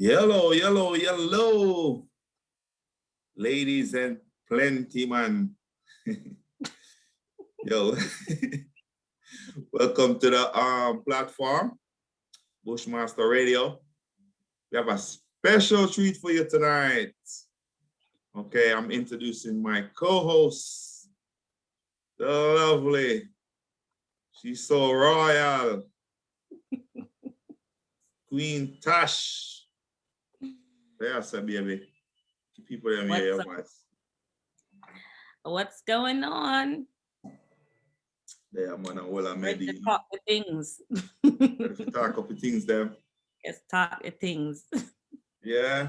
Yellow, yellow, yellow. Ladies and plenty, man. Yo, welcome to the platform, Bushmaster Radio. We have a special treat for you tonight. Okay, I'm introducing my co-host, the lovely. She's so royal. Queen Tash. There's a baby. People hear me hear your voice. What's going on? Yeah, man, well, I'm Ready ready. to talk the things. Ready to talk up the things there. Let's talk the things. Yeah.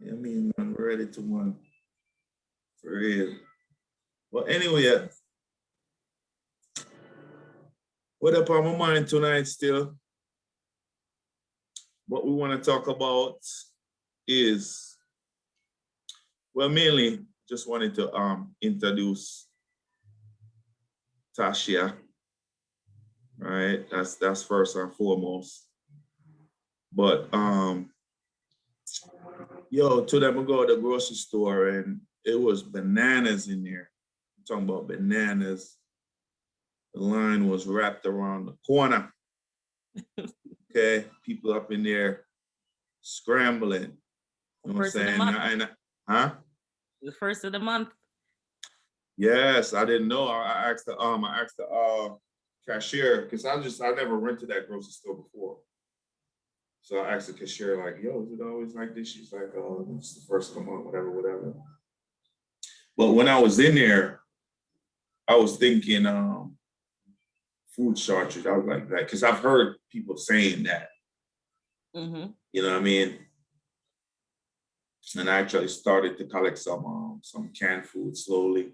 Yeah, I mean, man, we're ready to one. For real. Well, anyway, what up on my mind tonight still? What we want to talk about is, well, mainly just wanted to introduce Tasha, right? That's first and foremost. But two days ago at the grocery store and it was bananas in there. I'm talking about bananas. The line was wrapped around the corner. Okay, people up in there scrambling. You know what I'm saying? Huh? The first of the month. Yes, I didn't know. I asked the cashier because I never rented that grocery store before. So I asked the cashier, like, yo, is it always like this? She's like, oh, it's the first of the month, whatever. But when I was in there, I was thinking food shortage. I was like that because I've heard people saying that. Mm-hmm. You know what I mean? And I actually started to collect some canned food slowly.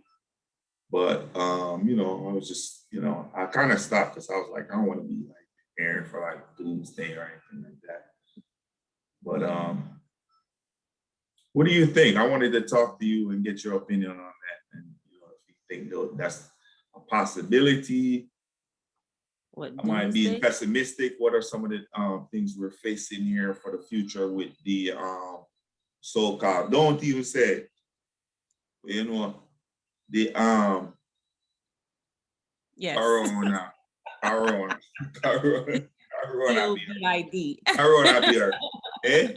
But I was just, I kind of stopped because I was like, I don't want to be like preparing for like doomsday or anything like that. But what do you think? I wanted to talk to you and get your opinion on that. And if you think that's a possibility. Am I being pessimistic? What are some of the things we're facing here for the future with the so-called, don't even say it, the yes. Corona COVID. Corona beer. Eh?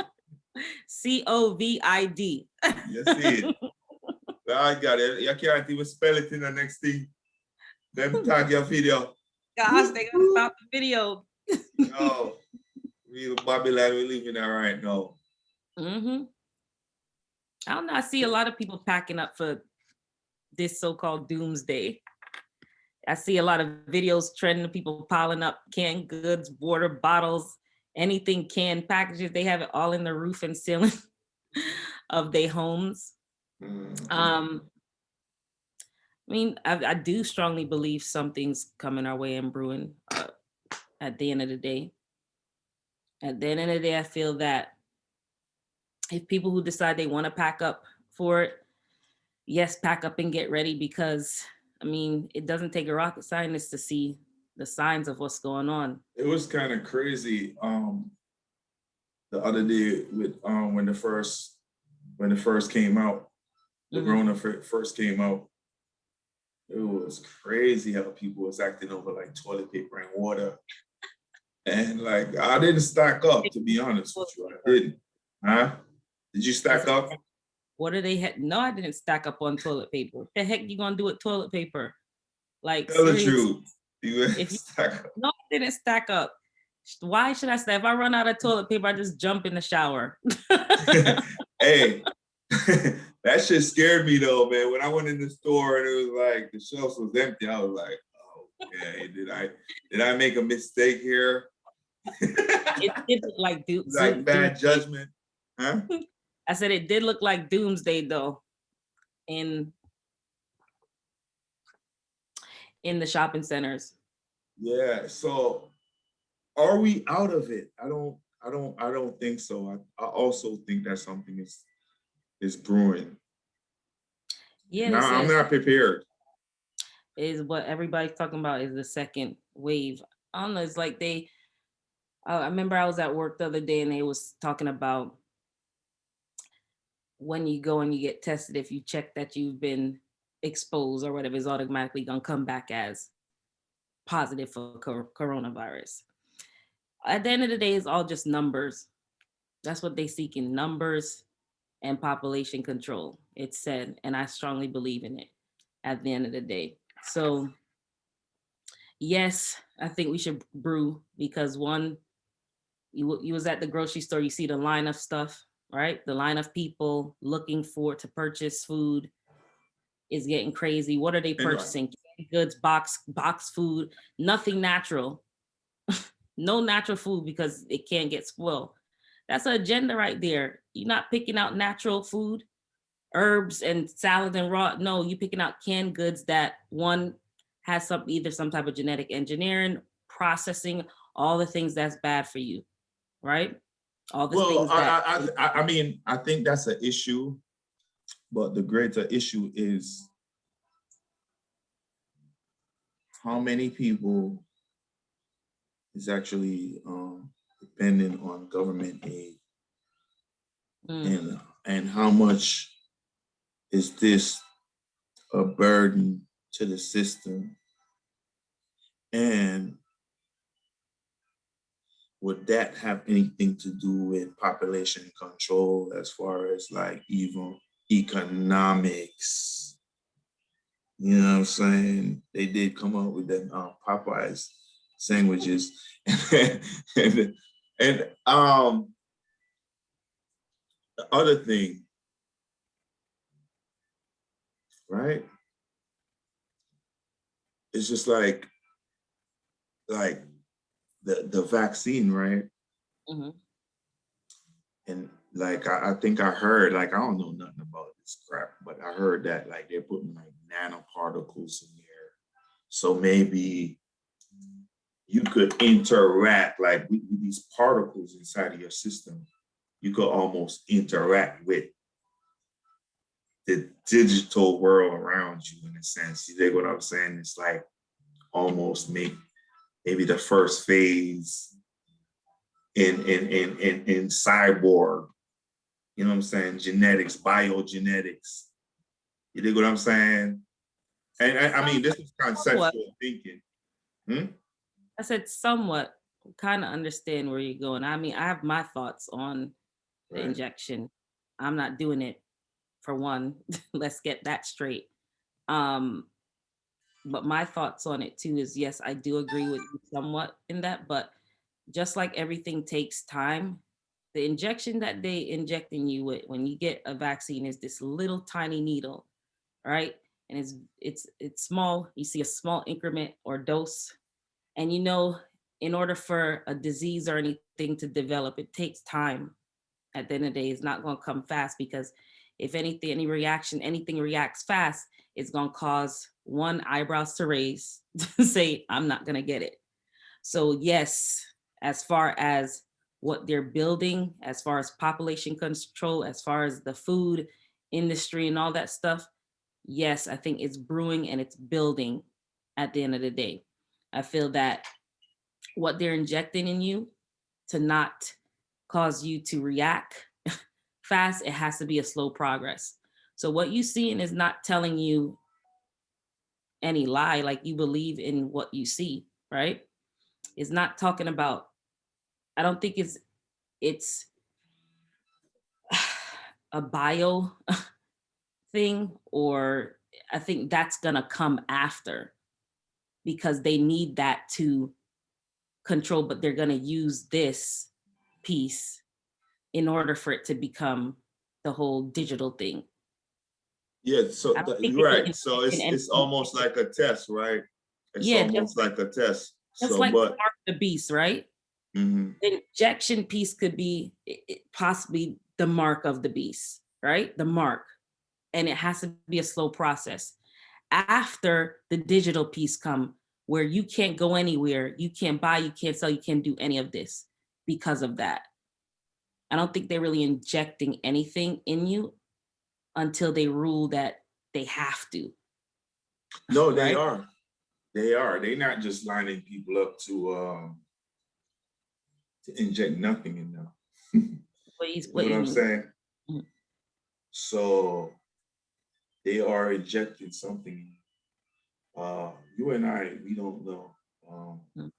COVID. You see it. I got it. You can't even spell it in the next thing. Them tag your video. Gosh, they gonna stop the video. No. Real Babylon we live in there right now. Mm-hmm. I don't know. I see a lot of people packing up for this so-called doomsday. I see a lot of videos trending, people piling up canned goods, water bottles, anything canned packages. They have it all in the roof and ceiling of their homes. Mm-hmm. I mean, I do strongly believe something's coming our way and brewing at the end of the day. At the end of the day, I feel that if people who decide they want to pack up for it, yes, pack up and get ready because, I mean, it doesn't take a rocket scientist to see the signs of what's going on. It was kind of crazy the other day with when the first came out, the Corona first came out. It was crazy how people was acting over like toilet paper and water. And like I didn't stack up, to be honest with you. I didn't. Huh? Did you stack up? What are they? No, I didn't stack up on toilet paper. What the heck you gonna do with toilet paper? Like, tell the truth. No, I didn't stack up. Why should I stack? If I run out of toilet paper, I just jump in the shower. Hey, that shit scared me though, man. When I went in the store and it was like the shelves was empty, I was like, oh, okay, did I make a mistake here? It did look like like bad judgment, huh? I said it did look like doomsday though, in the shopping centers. Yeah. So, are we out of it? I don't think so. I also think that something is brewing. Yeah, now I'm not prepared. Is what everybody's talking about is the second wave. I don't know. It's like they I remember I was at work the other day and they was talking about when you go and you get tested, if you check that you've been exposed or whatever, is automatically gonna come back as positive for coronavirus. At the end of the day, it's all just numbers. That's what they seek in numbers and population control. It's said, and I strongly believe in it at the end of the day. So yes, I think we should brew because one, you was at the grocery store, you see the line of stuff, right? The line of people looking for to purchase food is getting crazy. What are they And purchasing? Canned goods, box food, nothing natural. No natural food because it can't get spoiled. That's an agenda right there. You're not picking out natural food, herbs and salad and raw. No, you're picking out canned goods that one has some type of genetic engineering, processing, all the things that's bad for you, right? All the well, things that I mean, I think that's an issue, but the greater issue is how many people is actually dependent on government aid, mm, and how much is this a burden to the system, and would that have anything to do with population control as far as like even economics? You know what I'm saying? They did come up with them Popeyes sandwiches, and, and the other thing, right? It's just like the vaccine, right? mhm. And like I think I heard, like I don't know nothing about this crap, but I heard that like they're putting like nanoparticles in there, so maybe you could interact like with these particles inside of your system. You could almost interact with the digital world around you in a sense. You dig what I'm saying? It's like almost maybe the first phase in cyborg. You know what I'm saying? Genetics, biogenetics. You dig what I'm saying? And I mean, this is Somewhat. conceptual thinking. Hmm? I said somewhat. Kind of understand where you're going. I mean, I have my thoughts on the Right. injection. I'm not doing it for one. Let's get that straight. Um, but my thoughts on it too is yes, I do agree with you somewhat in that, but just like everything takes time, the injection that they injecting you with when you get a vaccine is this little tiny needle, right? And it's small. You see a small increment or dose, and in order for a disease or anything to develop, it takes time. At the end of the day, it's not going to come fast because if anything, anything reacts fast, it's going to cause one eyebrows to raise to say, I'm not going to get it. So, yes, as far as what they're building, as far as population control, as far as the food industry and all that stuff, yes, I think it's brewing and it's building at the end of the day. I feel that what they're injecting in you to not cause you to react fast, it has to be a slow progress. So what you seeing is not telling you any lie, like you believe in what you see, right? It's not talking about, I don't think it's a bio thing, or I think that's gonna come after because they need that to control, but they're gonna use this piece in order for it to become the whole digital thing. Yeah. So I don't think you're they're right. really So injecting it's anything. almost like a test, right? It's Yeah, almost like a test. just So, like the but mark of the beast, right? mhm. The injection piece could be possibly the mark of the beast, right? The mark. And it has to be a slow process. After the digital piece come where you can't go anywhere, you can't buy, you can't sell, you can't do any of this because of that. I don't think they're really injecting anything in you until they rule that they have to, No, they right? are. They are. They're not just lining people up to to inject nothing in them. You know What what you I'm mean? saying? Mhm. So they are injecting something. You and I, we don't know. Um, Mhm.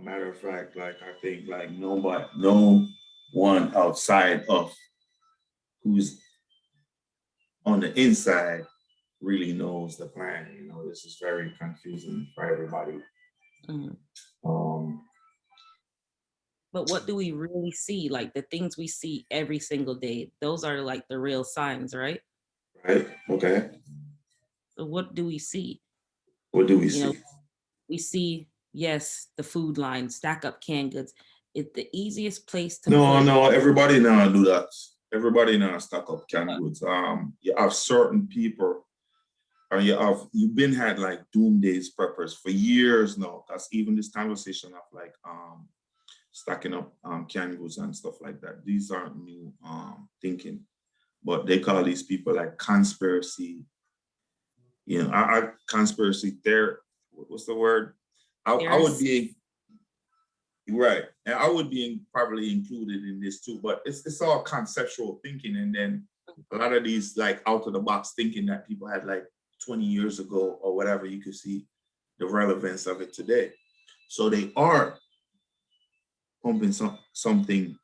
Matter of fact, like I think like nobody, no one outside of who's on the inside really knows the plan. You know, this is very confusing for everybody. Mhm. Um, But what do we really see? Like the things we see every single day, those are like the real signs, right? right? Okay. So what do we see? What do we You know, see? we see, yes, the food line, stack up canned goods. It's the easiest place to No, put. no, everybody now do that. Everybody now stock up canned goods. You have certain people, or you've been had like doomsdays preppers for years now. That's even this conversation of like stacking up canned goods and stuff like that. These aren't new thinking, but they call these people like conspiracy. You know, I conspiracy there. What's the word? I would There's be right, and I would be probably included in this too. But it's all conceptual thinking, and then a lot of these like out of the box thinking that people had like 20 years ago or whatever. You could see the relevance of it today. So they are pumping something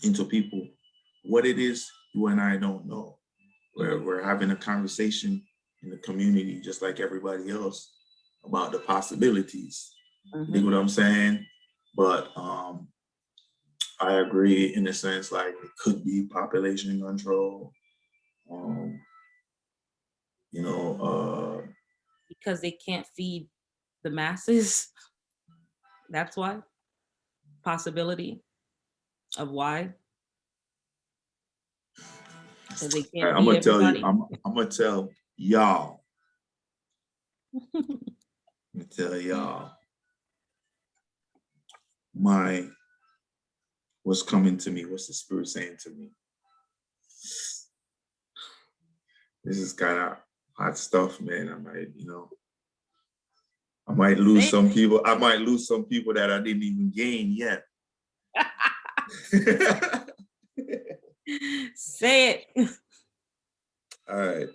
into people. What it is, you and I don't know. We're having a conversation in the community, just like everybody else, about the possibilities. You Mhm. know what I'm saying? But I agree in a sense, like it could be population control. Um, you know, Because they can't feed the masses. That's why. Possibility of why. Because they can't I'm feed gonna tell you, everybody. I'm gonna tell y'all, I'm gonna tell y'all my what's coming to me, what's the spirit saying to me. This is kind of hot stuff, man. I might lose Say some people. I might lose some people that I didn't even gain yet. it. Say it. All right.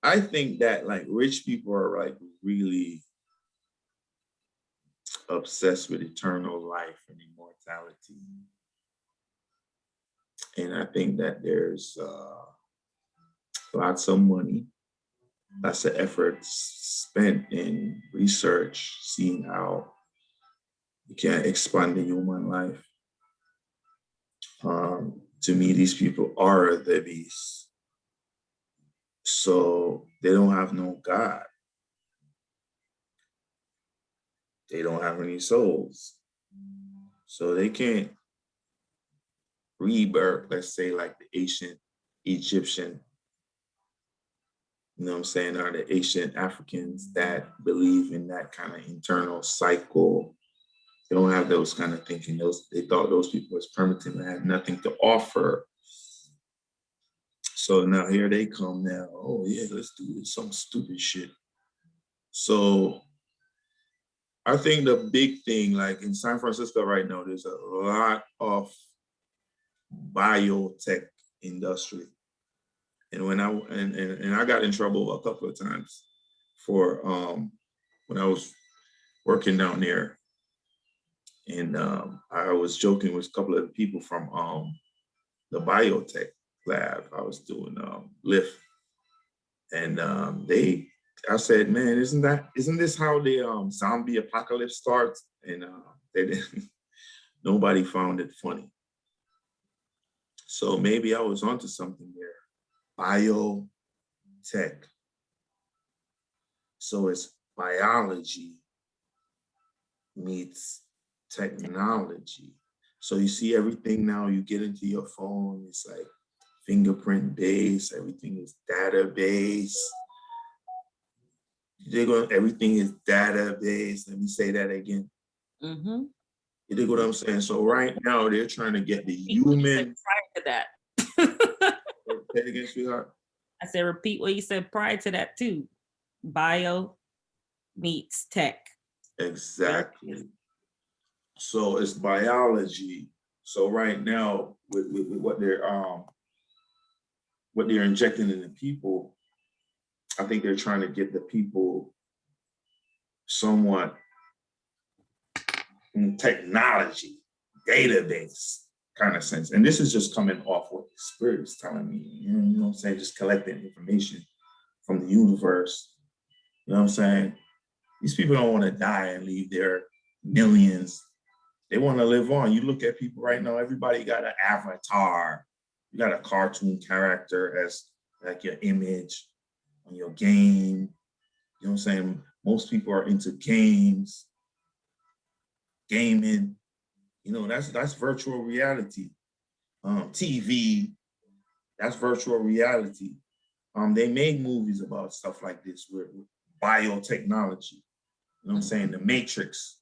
I think that like rich people are like really obsessed with eternal life and immortality. And I think that there's lots of money, lots of effort spent in research, seeing how you can expand the human life. To me, these people are the beast. So they don't have no God. They don't have any souls. So they can't rebirth, let's say, like the ancient Egyptian, you know what I'm saying, or the ancient Africans that believe in that kind of internal cycle. They don't have those kind of thinking. They thought those people was primitive and had nothing to offer. So now here they come now. Oh yeah, let's do some stupid shit. So I think the big thing, like in San Francisco right now, there's a lot of biotech industry. And and I got in trouble a couple of times for when I was working down there. And I was joking with a couple of people from the biotech lab. I was doing Lyft, and I said, "Man, isn't this how the zombie apocalypse starts?" And they didn't. Nobody found it funny. So maybe I was onto something there. Biotech. So it's biology meets technology. So you see everything now, you get into your phone, it's like fingerprint based, everything is database. Everything is database. Let me say that again. Mm-hmm. You dig what I'm saying? So right now they're trying to get the Repeat what you said human. prior to that. Say it again, sweetheart. I said, repeat what you said prior to that too. Bio meets tech. There it Exactly. is. So it's biology. So right now, with what they're injecting in the people, I think they're trying to get the people somewhat in technology, database kind of sense. And this is just coming off what the spirit is telling me. You know what I'm saying? Just collecting information from the universe. You know what I'm saying? These people don't want to die and leave their millions. They want to live on. You look at people right now, everybody got an avatar. You got a cartoon character as like your image on your game. You know what I'm saying? Most people are into games, gaming. You know, that's virtual reality. TV, that's virtual reality. They made movies about stuff like this with biotechnology. You know what I'm saying? The Matrix.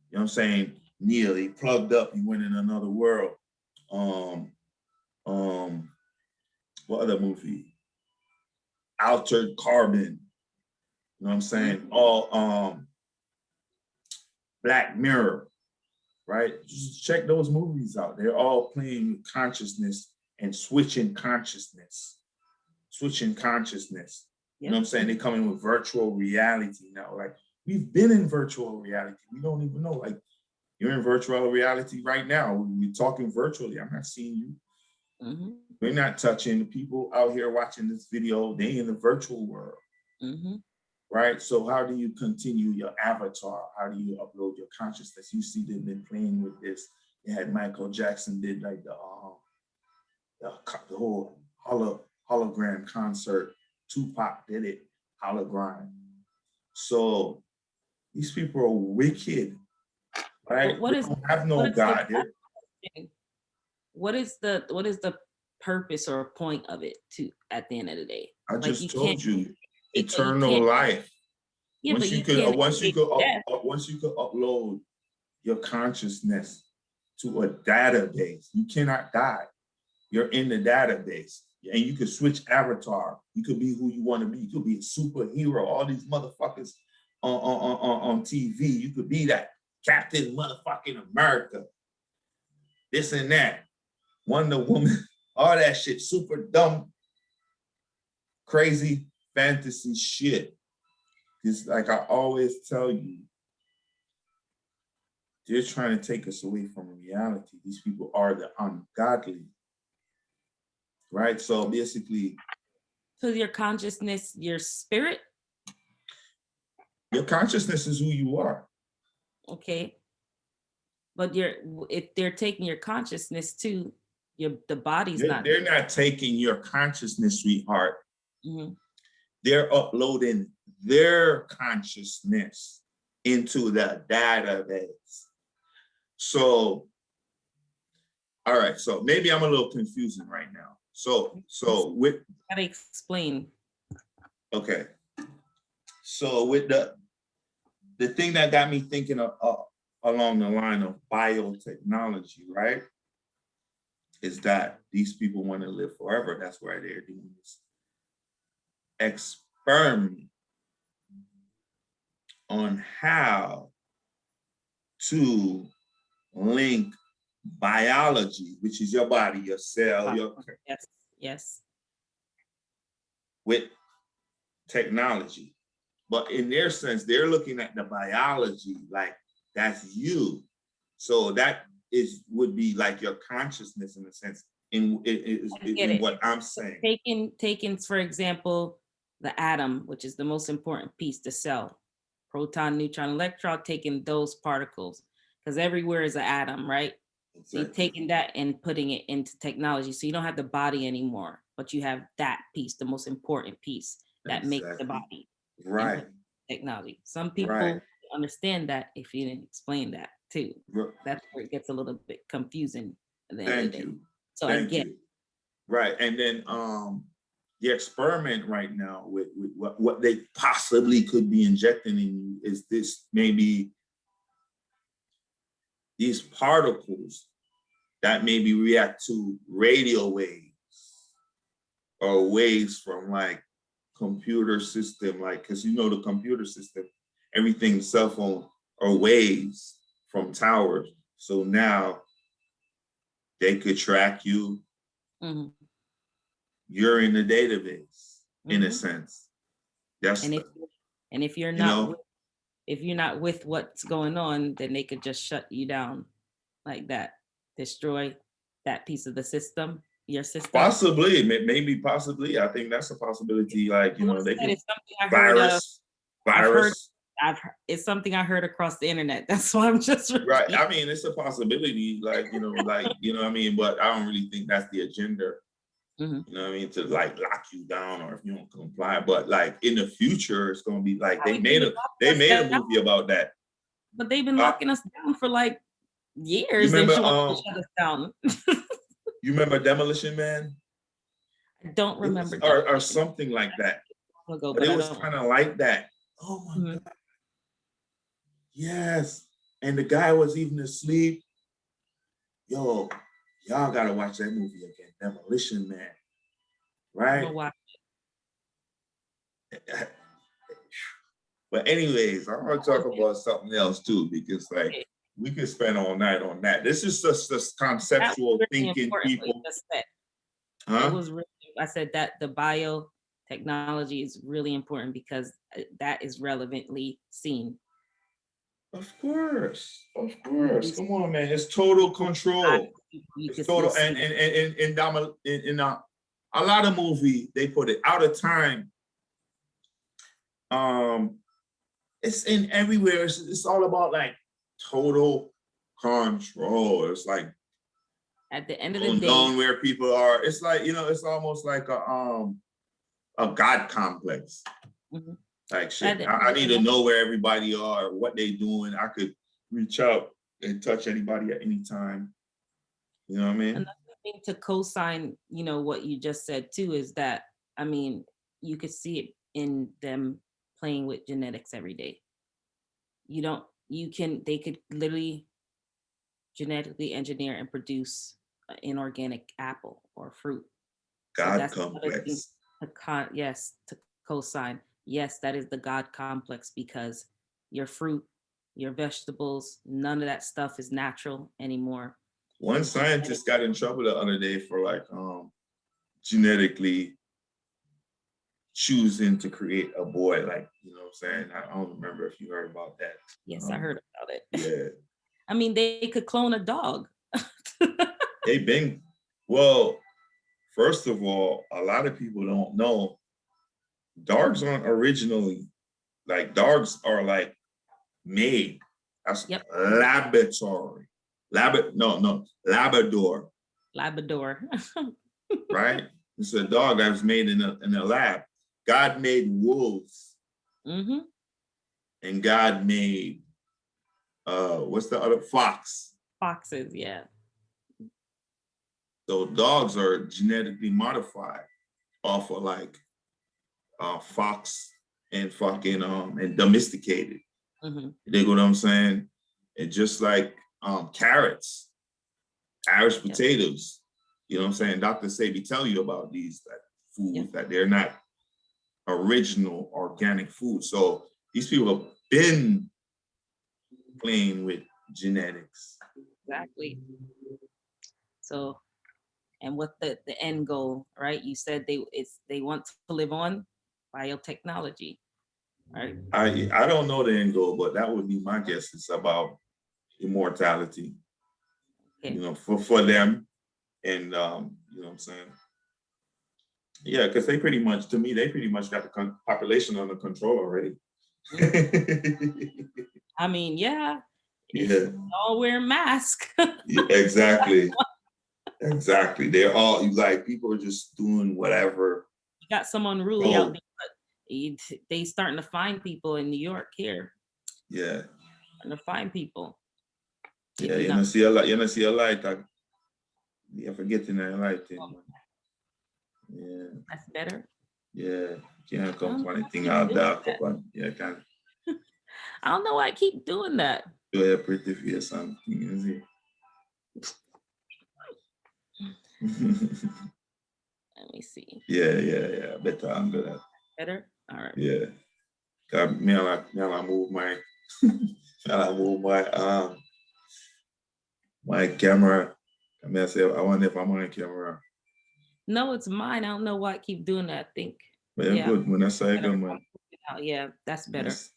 You know what I'm saying? Neil, he plugged up, he went in another world. Um, um, what other movie? Altered Carbon. You know what I'm saying? All Black Mirror, right? Just check those movies out. They're all playing with consciousness and switching consciousness. Switching consciousness. You know what I'm saying? They come in with virtual reality now. Like, we've been in virtual reality. We don't even know. Like, you're in virtual reality right now. We're talking virtually. I'm not seeing you. Mm-hmm. We're not touching the people out here watching this video. They in the virtual world. Mm-hmm. Right? So how do you continue your avatar? How do you upload your consciousness? You see they've been playing with this. They had Michael Jackson did like the whole hologram concert. Tupac did it, hologram. So these people are wicked, right? What They is don't have no God. what is the purpose or point of it to at the end of the day? I Like, just you can't told you, you eternal can't life. yeah, but you can't Once you could death. once you could upload your consciousness to a database, you cannot die. You're in the database, and you could switch avatar. You could be who you want to be. You could be a superhero. All these motherfuckers on TV. You could be that Captain motherfucking America. This and that. Wonder Woman. All that shit. Super dumb, crazy fantasy shit. It's like I always tell you, they're trying to take us away from reality. These people are the ungodly. Right? So basically, So your consciousness, your spirit, your consciousness is who you are. okay. But if they're taking your consciousness too, the body's not. They're not taking your consciousness, sweetheart. Mm-hmm. They're uploading their consciousness into the database. So, all right. So maybe I'm a little confusing right now. So with Gotta explain. Okay. So with the thing that got me thinking of along the line of biotechnology, right, is that these people want to live forever. That's why they're doing this experiment on how to link biology, which is your body, your cell, Yes. with technology. But in their sense, they're looking at the biology like that's you. So that would be like your consciousness in a sense, in what I'm saying. Taking for example, the atom, which is the most important piece, the cell, proton, neutron, electron, taking those particles, because everywhere is an atom, right? Exactly. So you're taking that and putting it into technology. So you don't have the body anymore, but you have that piece, the most important piece that makes the body. Right. Technology. Some people understand that if you didn't explain that too. That's where it gets a little bit confusing at the end of the day. You. So I get it. Right. And then the experiment right now with what they possibly could be injecting in you is this, maybe these particles that maybe react to radio waves or waves from like computer system, like, because the computer system, everything, cell phone, or waves from towers. So now they could track you. Mhm. You're in the database in a Mhm. sense. That's And if you're you not know with, if you're not with what's going on, then they could just shut you down like that, destroy that piece of the system, your system. possibly, maybe possibly. I think that's a possibility. Like, I would they have said could it's something I heard of. virus, I've heard. virus. It's something I heard across the internet. That's why I'm just Right. repeating. I mean, it's a possibility, what I mean, but I don't really think that's the agenda, Mhm. you know what I mean, to like lock you down or if you don't comply. But like in the future, it's gonna be like They've been they locking us made a down, movie about that. but they've been Uh locking us down for like you years. They remember should want to shut us down. you remember Demolition Man? I don't It was remember or Demolition something like that. Man ago, But but it I was don't. kind of like that. Oh my Mhm. God. Yes. And the guy was even asleep. Yo, y'all gotta watch that movie again, Demolition Man. I'm gonna Right? watch. But anyways, I want to talk about something else too, because like Okay. we could spend all night on that. This is just this That was conceptual really thinking important what you people. just said. It Huh? was really, I said that the biotechnology is really important because that is relevantly seen. Of course. Of You course. do Come on, man. It's total eyes, control. you It's can still total see that. in a lot of movie they put it out of time. Um it's in everywhere. It's all about like total control. It's like At the end of the don't day, know where people are. It's like, it's almost like a God complex. mhm, Like at shit. the end I of need the to day, know where everybody are, what they doing. I could reach out and touch anybody at any time. You know what I mean? another thing to co-sign, what you just said too, is that, I mean, you could see it in them playing with genetics every day. You don't, they could literally genetically engineer and produce an inorganic apple or fruit. So God that's another thing complex. yes, to co-sign. Yes, that is the God complex because your fruit, your vegetables, none of that stuff is natural anymore. One It's genetic. scientist got in trouble the other day for like genetically choosing to create a boy, like, what I'm saying? I don't remember if you heard about that. Yes, I Um, heard about it. yeah, I mean, they could clone a dog. they been well. First of all, a lot of people don't know dogs aren't originally like dogs are like made. That's Yep, laboratory. Labrador, Labrador. right? It's a dog that was made in a lab. God made wolves Hmm. and God made what's the other fox. Foxes, yeah. So dogs are genetically modified off of like fox and fucking and domesticated. Hmm. You dig what I'm saying? And just like carrots, Irish Yep, potatoes, you know what I'm saying? Doctors say we tell you about these like, yep, foods that they're not original organic food. So these people have been playing with genetics. exactly. So, and what the end goal, right? You said they want to live on biotechnology, right? I don't know the end goal, but that would be my guess. It's about immortality, Okay. for them. And you know what I'm saying? Yeah, because they pretty much, to me, they pretty much got the population under control already. Mhm. I mean, yeah, Yeah, all wear masks. yeah, exactly. Exactly. They're all like people are just doing whatever. Got some unruly out Oh, there. They starting to find people in New York here. yeah. Starting to find people. Yeah, If you're not, you know see a light. You forget in that light thing. Yeah, that's better. yeah. Can't I come don't know for why I anything keep out doing dark that. up and yeah, can't I don't know why I keep doing that. do a pretty face something, is it? Let me see. Yeah. Better angle that. Better. All right. Yeah. 'Cause me I like move my I move my My camera. I mean, I say, I wonder if I'm on camera. No, it's mine. I don't know why I keep doing that. I think, But you're yeah, good, man. That's how you better go, if I man. put it out. Yeah, that's better. Nice.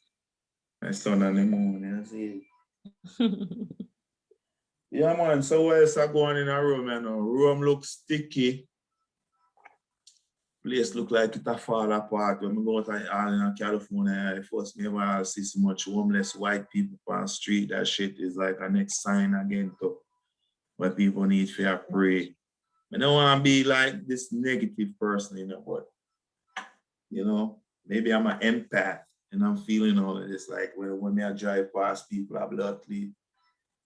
Nice sun on the moon. You see? Yeah, man. So what else are going in a room, man? Room looks sticky. Place look like it a fall apart. When we go to all in California, I first never see so much homeless white people on the street. That shit is like a next sign again to where people need to pray. I don't want to be like this negative person, but maybe I'm an empath and I'm feeling all of this. Like when I drive past people, I blood lead.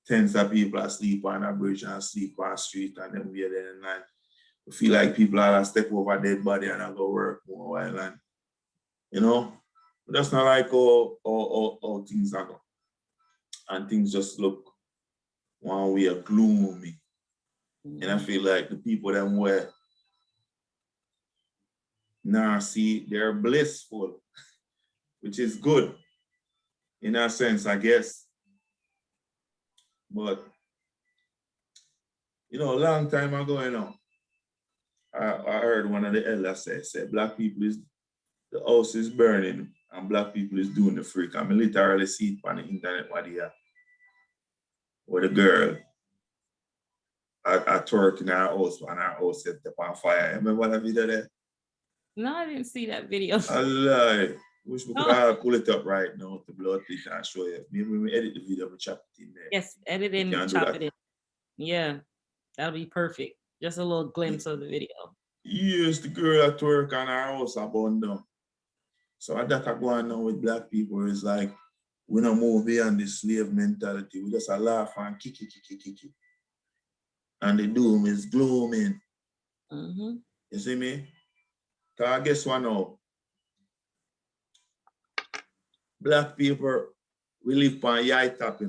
Tens of people are asleep on a bridge and sleep on the street, and then we're there and I feel like people are step over dead body and I go work more while and but that's not like all things are going. And things just look one way of gloomy. And I feel like the people that were now see they're blissful, which is good in a sense, I guess. But a long time ago, I heard one of the elders say black people is the house is burning and black people is doing the freak. I mean, literally see it on the internet where the girl at work in our house and our house set up on fire. Remember that video there? No, I didn't see that video. I lie. Wish we could all pull it up right now to blood it and show you. Maybe we edit the video and chop it in there. Yes, edit in and chop it in. Yeah, that'll be perfect. Just a little glimpse of the video. Yes, the girl at work and our house are burned down. So that I go on now with black people is like, we don't move beyond the slave mentality. We just a laugh and kick. And the doom is glooming. Mm-hmm. You see me? Because guess what now? Black people, we live on yai top,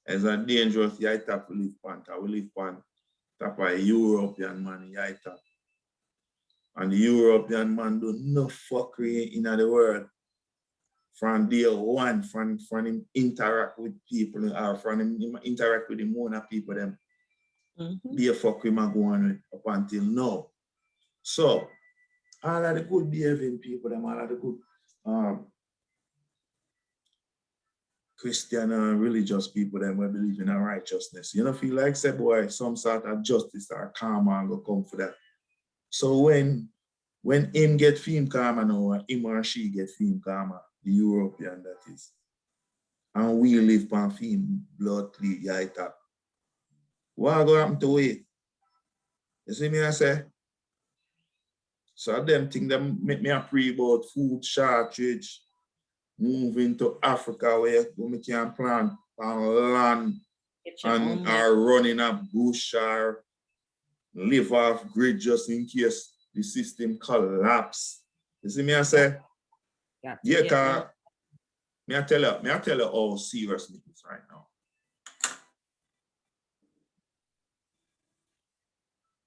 It's a dangerous yai top we live on. We live on top of a European man, yai top. And the European man do no fuckery in the world. From day one, from him interact with people or from him interact with the more people them. Be a fuck him and go on up until now. So all of the good behaving people, them all of the good Christian and religious people, them will believe in righteousness. You know, feel like say boy, some sort of justice or karma will come for that. So when him get fame karma now, him or she get fame karma, the European that is, and we live on fame blood clean, yeah, top. What go happen to we? You see me I say? So them things that make me a pray about food shortage, moving to Africa where we can plant on land and are running a bush or live off grid just in case the system collapse. You see me I say? Yeah, because me I tell you how serious it is right now.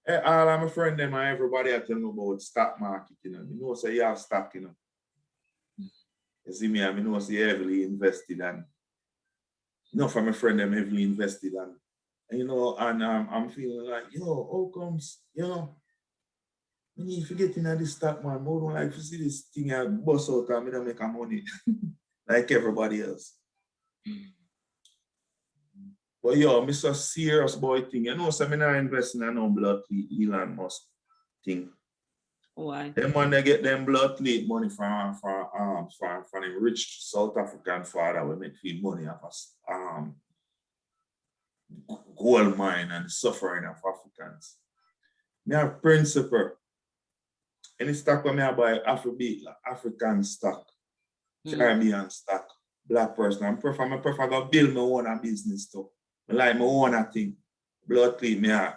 Hey, all of my friends them and everybody I tell me about stock market, You know, say you have stock, You see me, I know say heavily invested and from my friend them heavily invested and and I'm feeling like, how comes, we need to get into this stock, man. I don't like to see this thing I bust out and I don't make money like everybody else. But I'm so serious boy thing. So I'm not investing in no blood Elon Musk thing. Why? Them man they get them blood plate money from a rich South African father we make feed money of us gold mine and suffering of Africans. Me have principle. Any stock when I buy Afrobeat, like African stock, Caribbean stock, black person. I prefer to build my own business too. I like my own thing. Blood clean me I'm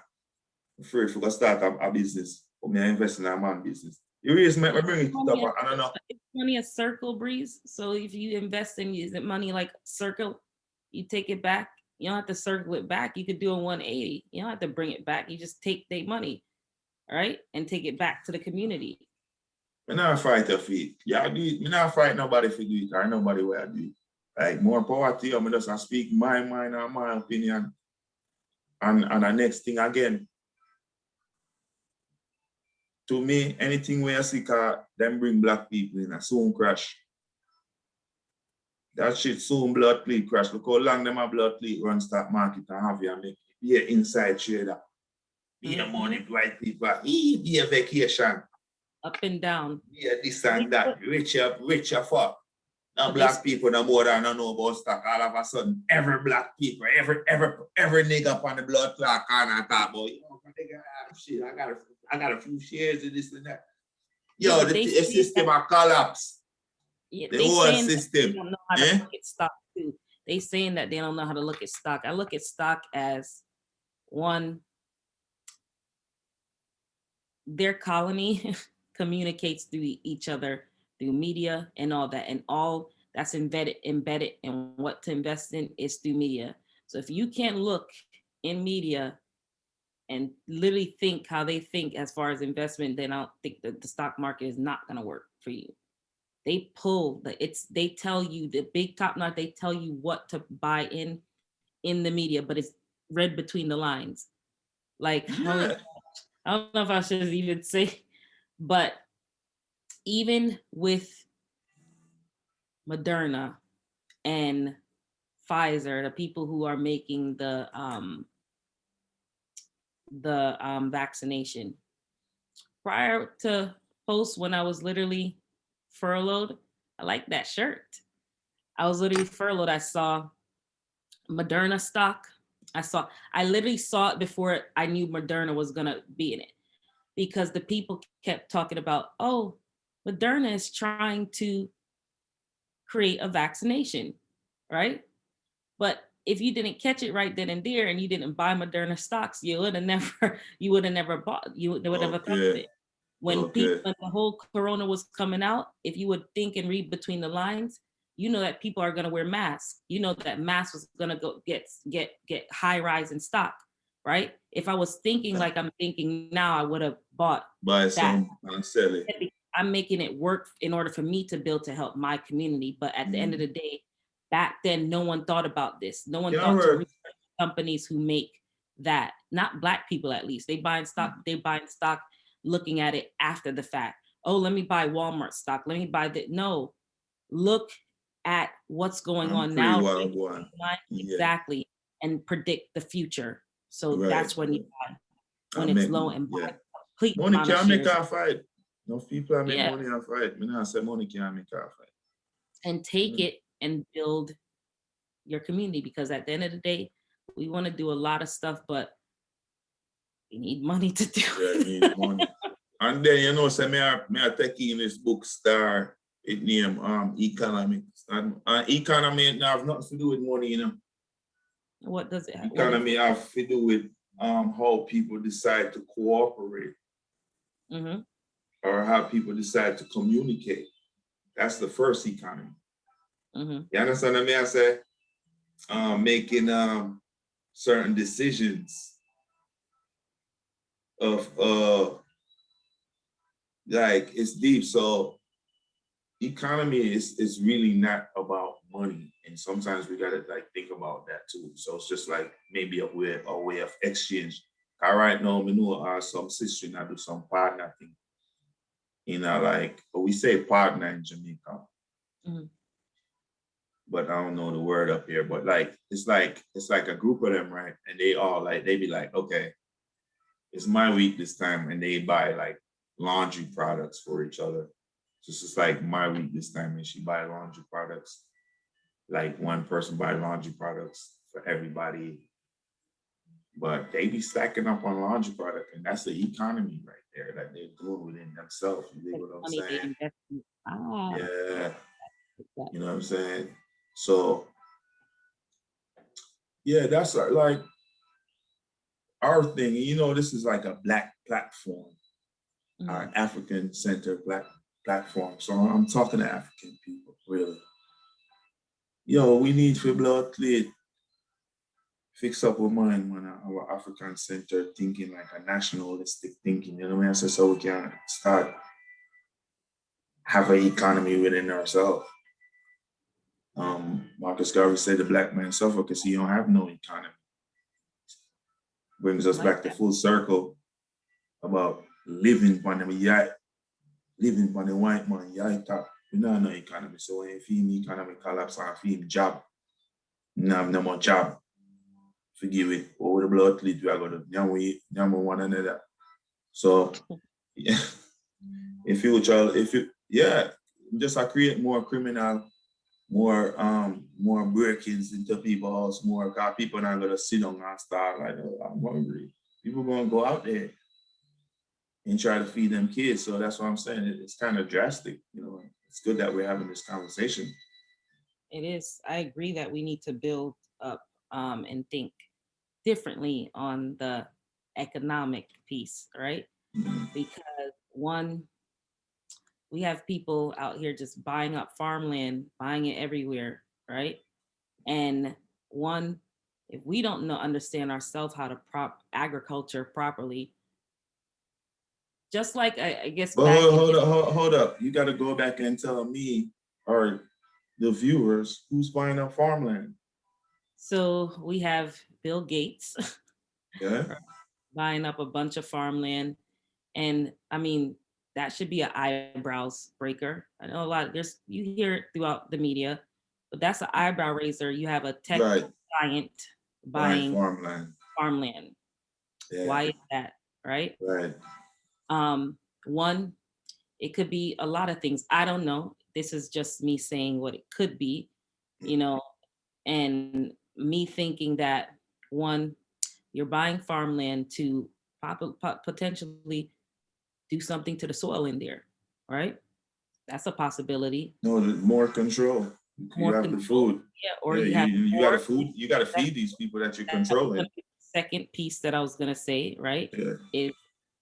afraid to start a business. Or me invest in a man business. You really make me bring it up. I don't know. It's money a circle, Breeze. So if you invest in using money like circle, you take it back. You don't have to circle it back. You could do a 180. You don't have to bring it back. You just take their money, right, and take it back to the community. I'm not fight for it. Yeah, I do it. I'm not fight nobody for do it or nobody where I do it. Like more power to you. I just speak my mind and my opinion. And the next thing again, to me, anything where you see car, them bring black people in a soon crash. That shit soon blood cleat crash. Look how long them a blood cleat run stock market and have you make be an inside trader. Be a money white people. Be a vacation. Up and down. Yeah, this and that. Richer fuck. Now black people no more than I know about stock. All of a sudden, every black people, every nigga up on the blood clock and talk about, shit, I got a few shares of this and that. Yo, the system a collapse. Yeah, the whole system. They don't know how to look at stock too. They saying that they don't know how to look at stock. I look at stock as one, their colony communicates through each other, through media and all that. And all that's embedded in what to invest in is through media. So if you can't look in media and literally think how they think as far as investment, then I don't think that the stock market is not going to work for you. They they tell you the big top knot, they tell you what to buy in the media, but it's read between the lines. Like, I don't know if I should even say, but even with Moderna and Pfizer, the people who are making the vaccination, prior to post when I was literally furloughed, I like that shirt. I was literally furloughed. I saw Moderna stock. I literally saw it before I knew Moderna was gonna be in it, because the people kept talking about, oh, Moderna is trying to create a vaccination, right? But if you didn't catch it right then and there, and you didn't buy Moderna stocks, you would have never bought. You would have thought of it. When the whole Corona was coming out, if you would think and read between the lines, you know that people are going to wear masks. You know that masks was going to go get high rise in stock, right? If I was thinking like I'm thinking now, I would have bought some and sell it. I'm making it work in order for me to build to help my community. But at the end of the day, back then, no one thought about this. No one thought to research companies who make that. Not Black people, at least. They buying stock. They buying stock, looking at it after the fact. Oh, let me buy Walmart stock. Let me buy that. No, look at what's going on now. Exactly, and predict the future. So that's when you buy, when it's low and buy. Money can't make a fight. No people are making money a fight. Me not say money can't make a fight. And take it and build your community, because at the end of the day, we want to do a lot of stuff, but we need money to do it. Yeah, need money. And then, say me I take in this book Star, it name Economics. And economy have nothing to do with money, What does it have? Economy have to do with how people decide to cooperate. Or how people decide to communicate. That's the first economy. You understand what I say? Making certain decisions of like, it's deep. So economy is really not about money, and sometimes we gotta like think about that too. So it's just like maybe a way of exchange. Right now, we know some sister now do some partner thing. Like we say partner in Jamaica. But I don't know the word up here. But like it's like a group of them, right? And they all like they be like, okay, it's my week this time, and they buy like laundry products for each other. So it's just like my week this time, and she buy laundry products. Like one person buy laundry products for everybody. But they be stacking up on laundry product, and that's the economy right there that they're doing within themselves. You know what I'm saying? Yeah. You know what I'm saying? So, yeah, that's like our thing. This is like a Black platform, our African Center Black platform. So I'm talking to African people, really. Yo, we need for blood clear. Fix up our mind, man. Our African Center thinking like a nationalistic thinking. You know what I mean? So we can start have an economy within ourselves. Marcus Garvey said the black man suffer because he don't have no economy. Brings I us like back to that. full circle about living on the yacht, living on the white man yacht top. We don't have no economy. So when you feel the economy collapse and feel job, you don't have no more job. Forgive it. Over the blood lead we are gonna nyam one another. So yeah, if you yeah, just create more criminal, more break-ins into people's house, more because people not gonna sit down and start like, oh, I'm hungry. People gonna go out there and try to feed them kids. So that's what I'm saying. It's kind of drastic, you know. It's good that we're having this conversation. It is. I agree that we need to build up and think differently on the economic piece, right? Mhm. Because one, we have people out here just buying up farmland, buying it everywhere, right? And one, if we don't know understand ourselves how to prop agriculture properly, just like I guess But back in hold up. You got to go back and tell me or the viewers who's buying up farmland. so we have Bill Gates Yeah, buying up a bunch of farmland. And I mean, that should be an eyebrows breaker. I know a lot of there's you hear it throughout the media, but that's an eyebrow raiser. You have a tech right. giant Buying buying farmland. farmland. Yeah, Why is that? Right? right. One, it could be a lot of things. I don't know. This is just me saying what it could be, you know, and me thinking that one, you're buying farmland to potentially do something to the soil in there, right? That's a possibility. No, more control. You More have the control, food. yeah, or Yeah, you have you got more. to food. You got to That's, feed these people that you're that's gonna controlling. be the second piece that I was gonna say, right? Yeah, Is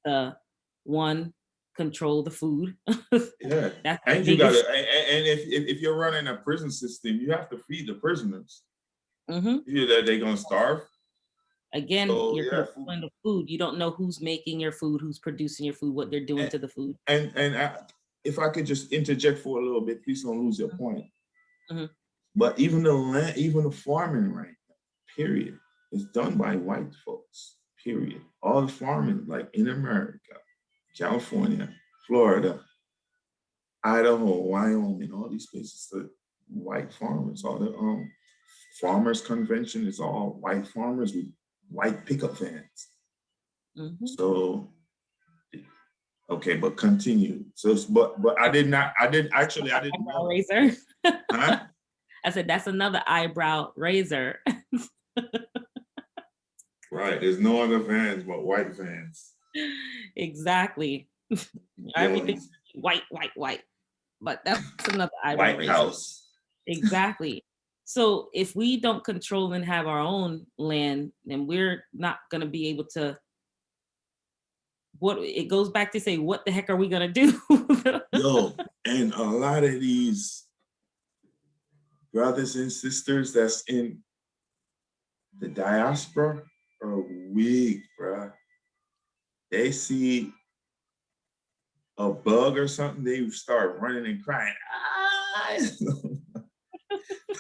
the one control the food. yeah. That's the And you got to, biggest. and if you're running a prison system, you have to feed the prisoners. Hmm. You know that they're gonna starve. Again, So you're yeah, food. controlling the food. You don't know who's making your food, who's producing your food, what they're doing And to the food. if I could just interject for a little bit, please don't lose your point. Hmm. But even the land, even the farming right now, period, is done by white folks. Period. All the farming, like in America, California, Florida, Idaho, Wyoming, all these places, the white farmers, all the farmers convention is all white farmers with white pickup vans. Hmm. So okay, but continue. So but I didn't Eyebrow know. raiser. Huh? I said that's another eyebrow raiser. Right. There's no other vans but white vans. Exactly. Yo, Everything white, white, white. But that's another eyebrow White raiser. House. Exactly. So if we don't control and have our own land, then we're not going to be able to. What it goes back to say, what the heck are we going to do? Yo, and a lot of these brothers and sisters that's in the diaspora are weak, bruh. They see a bug or something, they start running and crying.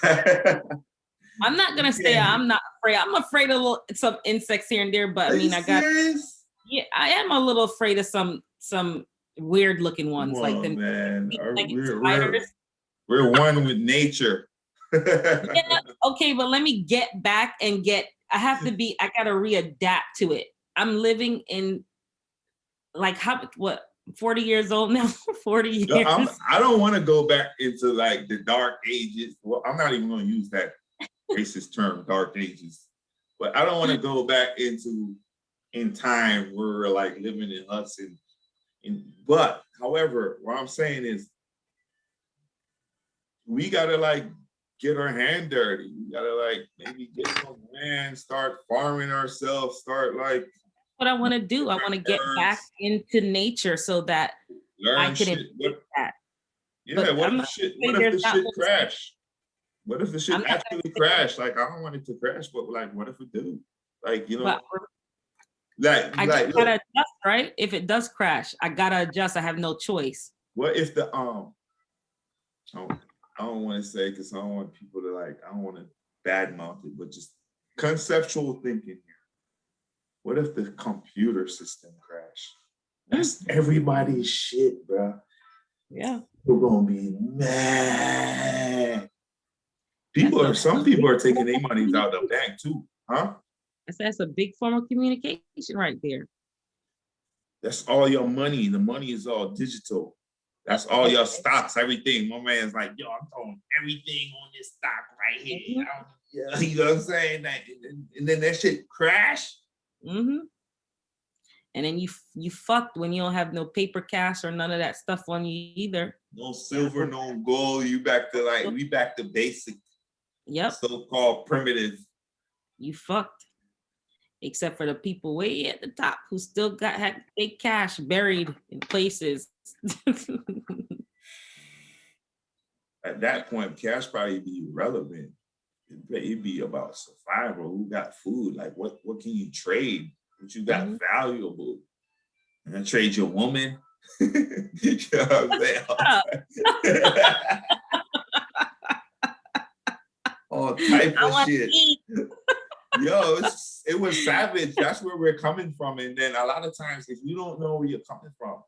Ah! I'm not gonna say Yeah. I'm not afraid. I'm afraid of some insects here and there, but I Are you mean, I got serious? yeah, I am a little afraid of some weird looking Come ones, like on, them man. like We're spiders. we're one with nature. Yeah, okay, but let me get back and get. I have to be. I gotta readapt to it. I'm living in like how what 40 years old now. 40 No, years. I don't want to go back into like the dark ages. Well, I'm not even going to use that racist term, dark ages. But I don't want to go back into in time where we're like living in huts but however, what I'm saying is we gotta like get our hand dirty. We gotta like maybe get some land, start farming ourselves, start like What I want to do. I want to get back herbs, into nature so that I learn can shit. embrace What that. yeah, But what I'm if not the shit gonna what say if there's the not. shit crash? What if the I'm shit not gonna actually say, crash? Like I don't want it to crash, but like what if it do? Like, you but know, like I just like gotta look, adjust, right? If it does crash, I gotta adjust. I have no choice. what if the don't want to say because I don't want people to like, I don't want to badmouth it, but just conceptual thinking here. What if the computer system crashed? That's everybody's shit, bro. Yeah. We're gonna be mad. Some people are taking their monies out of the bank too, huh? That's a big form of communication right there. That's all your money. The money is all digital. That's all your stocks, everything. My man's like, yo, I'm throwing everything on this stock right here. Yeah, you know what I'm saying? And then that shit crash. Mm-hmm. And then you fucked when you don't have no paper cash or none of that stuff on you either. No silver, no gold. We back to basic. Yep. So-called primitive. You fucked. Except for the people way at the top who still had big cash buried in places. At that point, cash probably be irrelevant. It'd be about survival. Who got food? Like what can you trade? What you got valuable? And then trade your woman. You know what I'm saying? All type of shit. Yo, it was savage. That's where we're coming from. And then a lot of times, if you don't know where you're coming from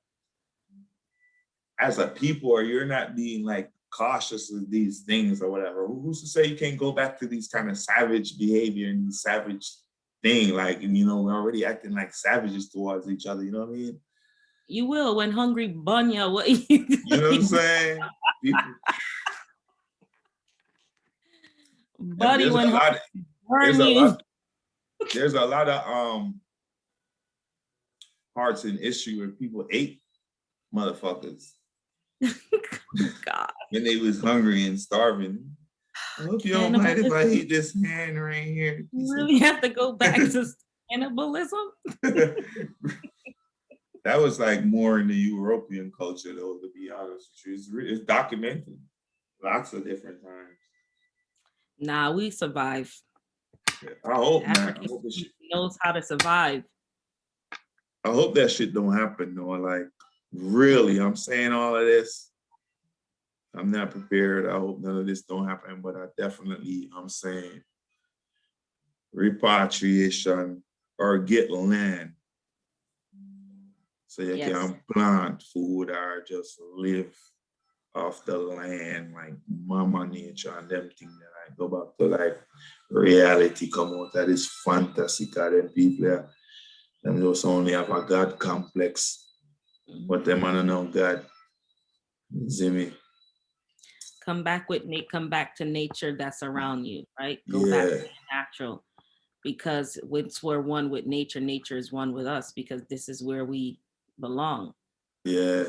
as a people, or you're not being like cautious of these things or whatever, who's to say you can't go back to these kind of savage behavior and these savage thing? Like, you know, we're already acting like savages towards each other. You know what I mean? You will when hungry bunya. What you know what I'm saying? People, buddy, when hungry burn you. There's a lot of hearts and issue where people ate motherfuckers. God. When they was hungry and starving. I hope you don't mind if I eat this hand right here. You really have to go back to cannibalism? That was like more in the European culture, though, to be honest with you. It's documented lots of different times. Nah, we survive. I hope, man. I hope knows how to survive. I hope that shit don't happen, though. Like, really, I'm saying all of this. I'm not prepared. I hope none of this don't happen, but I definitely, I'm saying repatriation or get land. So you can plant food or just live off the land, like mama nature and them things that I go back to like reality, come out of this fantasy, because them people, them just only have a God complex, but them man know God. See me? Come back to nature that's around you, right? Go back to the natural, because once we're one with nature, nature is one with us, because this is where we belong. Yeah.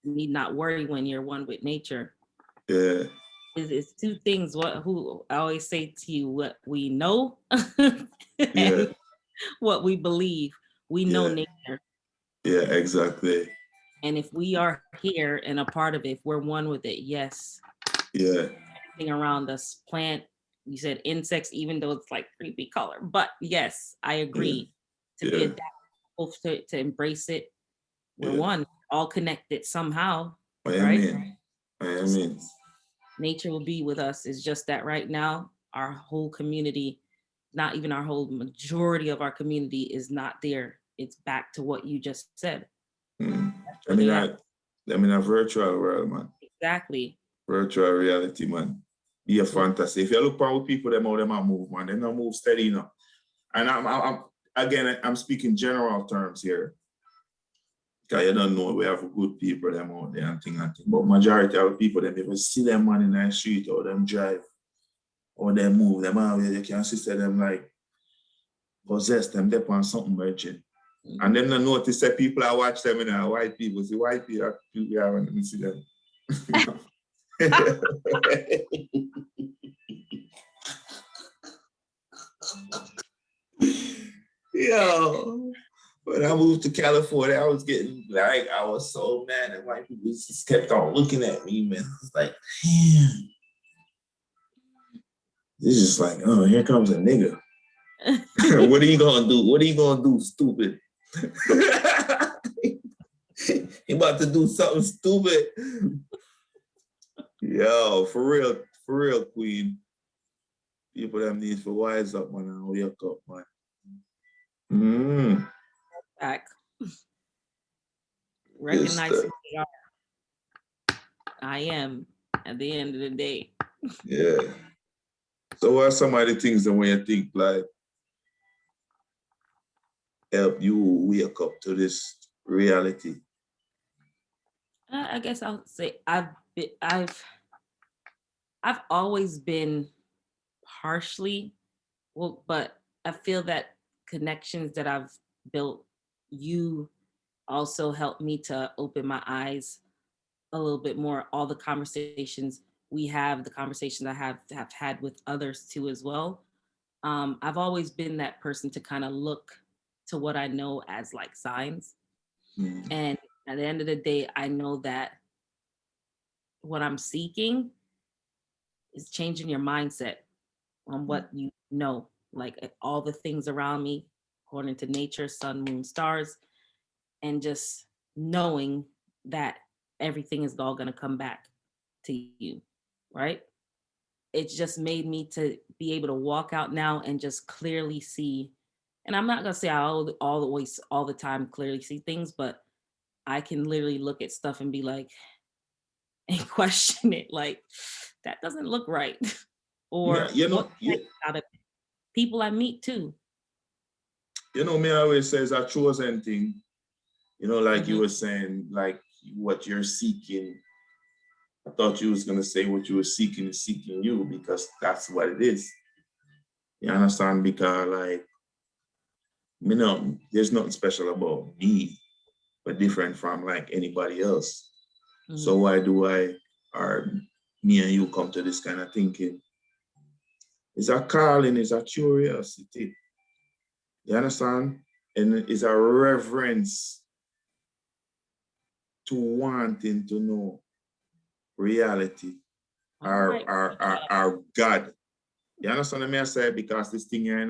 You need not worry when you're one with nature. Yeah. It's two things. Who I always say to you, what we know and what we believe. We know nature. Yeah, exactly. And if we are here and a part of it, if we're one with it, yes. Yeah. Everything around us, plant, you said insects, even though it's like creepy color. But yes, I agree. To be adaptable, to embrace it. We're one, all connected somehow. Right? I mean. Nature will be with us. It's just that right now, our whole community, not even our whole majority of our community, is not there. It's back to what you just said. I mean, a virtual world, man. Exactly. Virtual reality, man. Be a fantasy. If you look at people, them move, man. They don't move steady, you know. And I'm speaking general terms here. Because you don't know, we have good people them out there and thing. But majority of the people, them even see them man in the street or them drive or them move, them out there, you can see them like possess them, they on something virgin. And then they notice that people are watch them and white people. See white people haven't see them. Yo, when I moved to California, I was getting like, I was so mad that white people just kept on looking at me, man. I was like, damn. It's just like, oh, here comes a nigga. What are you gonna do? What are you gonna do, stupid? He about to do something stupid. Yo, for real, Queen. People them need to wise up, man, and wake up, man. Mm, Back, good recognize stuff. who they are. I am at the end of the day. Yeah. So what are some of the things that when you think like help you wake up to this reality? I guess I'll say I've always been partially well, but I feel that connections that I've built, you also helped me to open my eyes a little bit more. All the conversations we have, the conversations I have had with others too as well. I've always been that person to kind of look to what I know as like signs. Mm, And at the end of the day, I know that what I'm seeking is changing your mindset on mm, what you know, like all the things around me, according to nature, sun, moon, stars, and just knowing that everything is all going to come back to you, right? It's just made me to be able to walk out now and just clearly see. And I'm not going to say I always, all the time clearly see things, but I can literally look at stuff and be like, and question it, like, that doesn't look right. yeah, Or what can I get out of it? People I meet too. me always says a chosen thing. Like you Hmm. were saying, like what you're seeking. I thought you was gonna say what you were seeking is seeking you because that's what it is. You understand? Because like there's nothing special about me, but different from like anybody else. So Hmm. why do I or me and you come to this kind of thinking? It's a calling, it's a curiosity. You understand? And it's a reverence to wanting to know reality, All right. our God. You understand what I say? Because this thing here,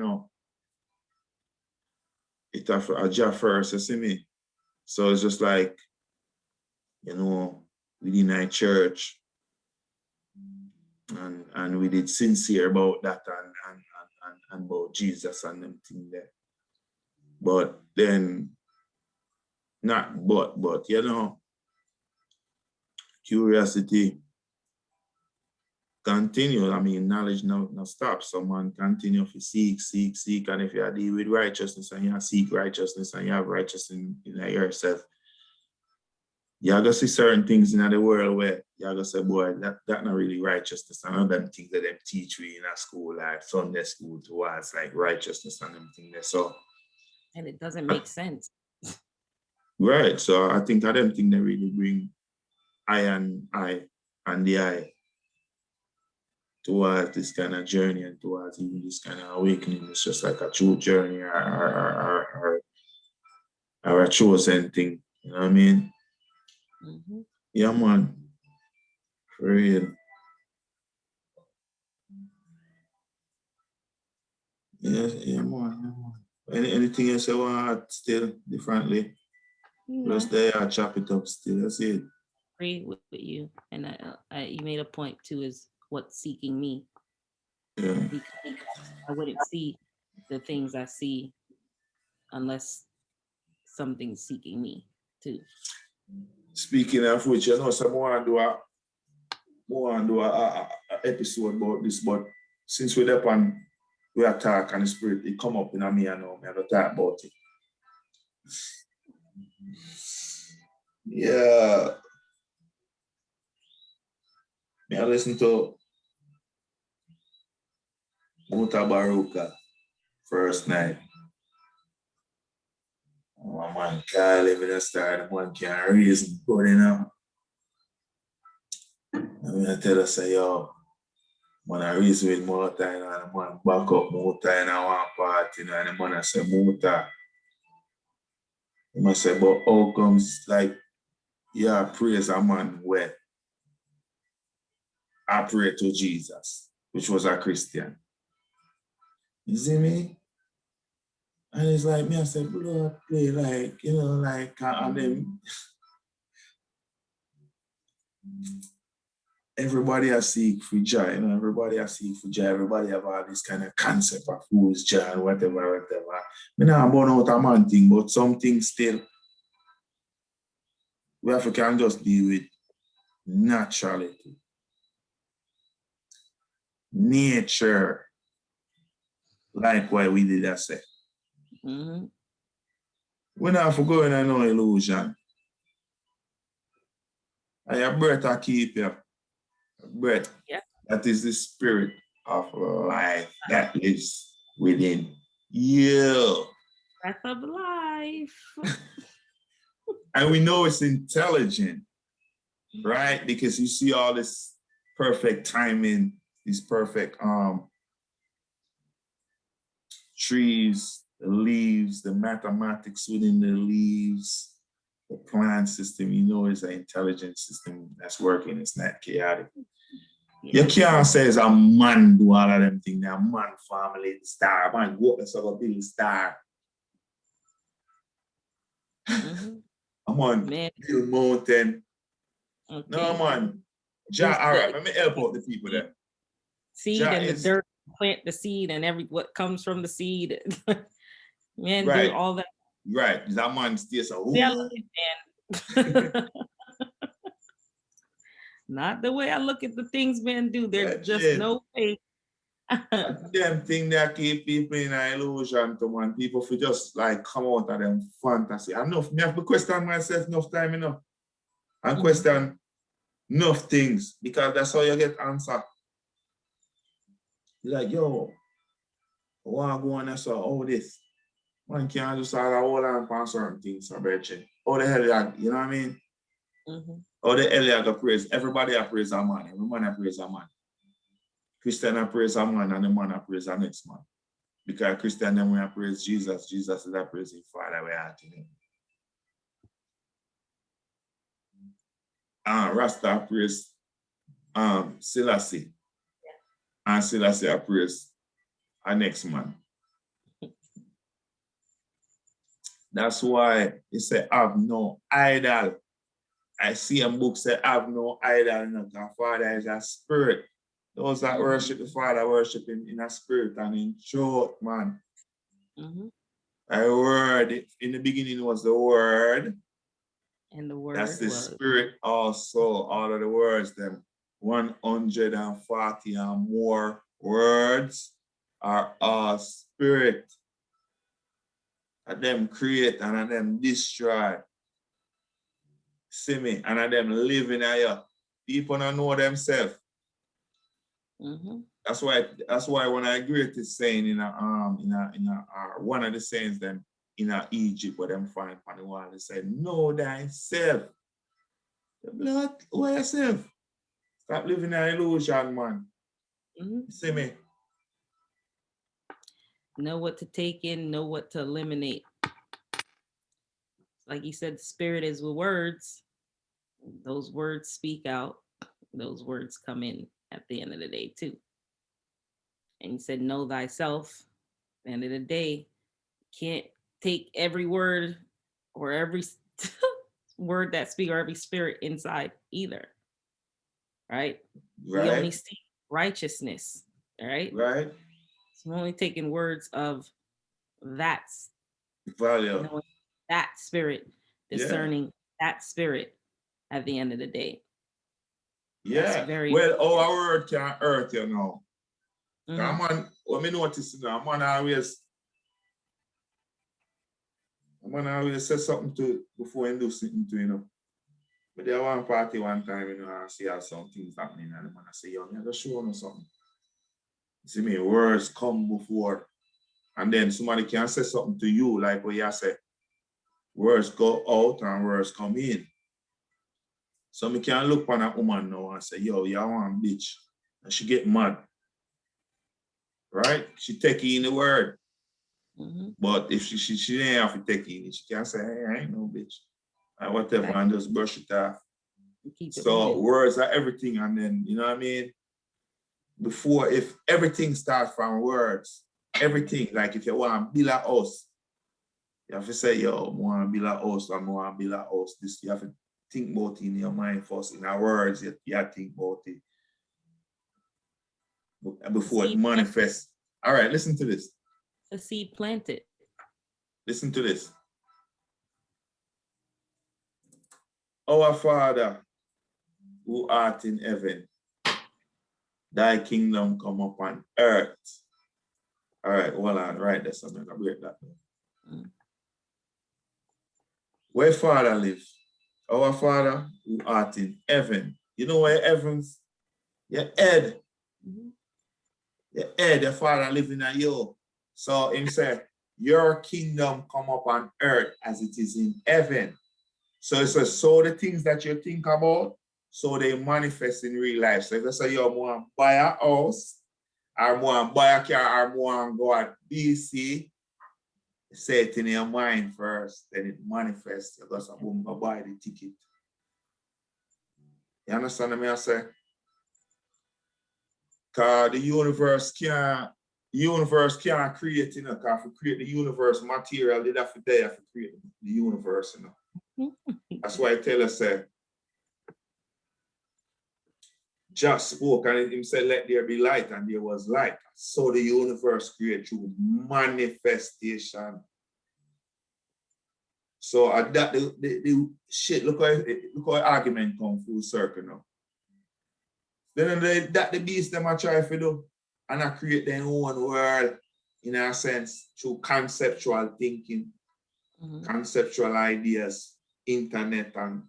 it's a job first, you see me? So it's just like, you know, within our church, and we did sincere about that and about Jesus and them thing there. But then not but curiosity continue. I mean, knowledge no stop. Someone continue to seek. And if you deal with righteousness and you seek righteousness and you have righteousness in yourself, you're gonna see certain things in the world where you're gonna say, boy, that not really righteousness. And all them things that them teach we in a school, like Sunday school towards like righteousness and them things there. So And it doesn't make sense. right. So I think that them things that really bring I and the eye towards this kind of journey and towards even this kind of awakening. It's just like a true journey or a chosen thing. You know what I mean? Hmm. Yeah, man. For real. Yeah, man. Yeah, man. Anything else you want still differently? Just No, there, I chop it up still. That's it. agree with you. And you made a point too, is what's seeking me, Yeah. because I wouldn't see the things I see unless something's seeking me too. Speaking of which, someone want to do a episode about this, but since we're up on we are talk and the spirit, it come up in me and now me I go talk about it. Yeah, me I listen to Muta Baruka first night. Oh man, can't live in a star, the man can't reason good enough. I mean I tell us say yo, man I reason with Muta and the man back up Muta and I want party and the man I say Muta. He must say, but how comes like yeah, praise a man where I pray to Jesus, which was a Christian. You see me? And it's like me, I said, Lord, play like, and then everybody has seek for joy, you know, everybody has seek for joy, everybody have all this kind of concept of who's joy and whatever. Me not burn out a man thing, but some things still we have to can just deal with naturality, nature, like what we did I say. Mm-hmm. We not have to go in no illusion. And your breath will keep you. Breath. Yeah. That is the spirit of life that lives within you. Breath of life. And we know it's intelligent, right? Because you see all this perfect timing, these perfect trees, the leaves, the mathematics within the leaves, the plant system, you know it's an intelligent system that's working, it's not chaotic. Yes. You can't say it's a man do all of them things, a man family, star, man go up and sort of build star. Mm-hmm. I'm on Bill Mountain. Okay. No, man. All right, let me help out the people there. Seed and the dirt, plant the seed and what comes from the seed. Man, right. Do all that. Right. That man stays a Not the way I look at the things men do. There's just no way. Them thing that keep people in an illusion to man. People for just like come out of them fantasy. Enough. Me have to question myself enough time, you know. And question enough things because that's how you get answer. You're like, yo, I want to go on and say, oh, this. Man can't just hold on for certain things, so how the hell you know what I mean? Mm-hmm. How the hell you go praise? Everybody praise a man. Every man praise a man. Christian praise a man and the man praise the next man. Because Christian them we praise Jesus. Jesus is a praising Father we are to him. Rasta praise Selassie. And Selassie praise our next man. That's why he said, have no idol. I see a book say, have no idol. No, the Father is a spirit. Those that worship the Father worship him in a spirit and in truth, man. Mm-hmm. A word, in the beginning was the word. And the word that's the spirit also. All of the words, them 140 and more words are all spirit. And them create and them destroy. See me? And them living here. People don't know themselves. Mm-hmm. That's why when I agree with this saying in one of the sayings them in Egypt where them find on the wall, they say, know thyself. Blood, know yourself. Stop living in an illusion, man. Mm-hmm. See me? Know what to take in, know what to eliminate. Like you said, spirit is with words. Those words speak out. Those words come in at the end of the day, too. And you said, know thyself. At the end of the day, can't take every word or every word that speak or every spirit inside either. Right? We only see righteousness. Right? Right. So we're only taking words of that value, that spirit, discerning that spirit at the end of the day. Yeah. Well, our word can hurt, you know. Mm-hmm. Man, what me notice now, man always say something to before he do something to, you know. But there one party one time, you know, I see how some things happening and the man I say, yo, me just show you something. See me, words come before. And then somebody can say something to you, like what you say. Words go out and words come in. So me can look on a woman now and say, yo, you want bitch. And she get mad. Right? She take in the word. Mm-hmm. But if she ain't have to take in it, she can say, hey, I ain't no bitch. And whatever, and just brush it off. So words are everything. And then, you know what I mean? Before, if everything starts from words, everything, like if you want to build a house, you have to say, yo, I want to build a house, I want to build a house. This, you have to think about it in your mind first. In our words, you think about it before it Seed manifests. All right, listen to this. a seed planted. Listen to this. Our Father who art in heaven, thy kingdom come upon earth. All right, hold on, right there, so I'm gonna break that down. Where Father lives? Our Father who art in heaven. You know where heavens? Your head. Your head, your Father living in you. So him say, your kingdom come up on earth as it is in heaven. So it says, so the things that you think about, so they manifest in real life. So if you say you want to buy a house, or want to buy a car, or want to go at BC, say it in your mind first, then it manifests. You just go buy the ticket. You understand what I say? Because the universe can't create, you know, because to create the universe material, they have to create the universe, you know. That's why I tell us, just spoke and him said, let there be light, and there was light. So the universe created through manifestation. So that the shit, look how argument come full circle now. Then that the beast them I try to do, and I create their own world in a sense through conceptual thinking, conceptual ideas, internet, and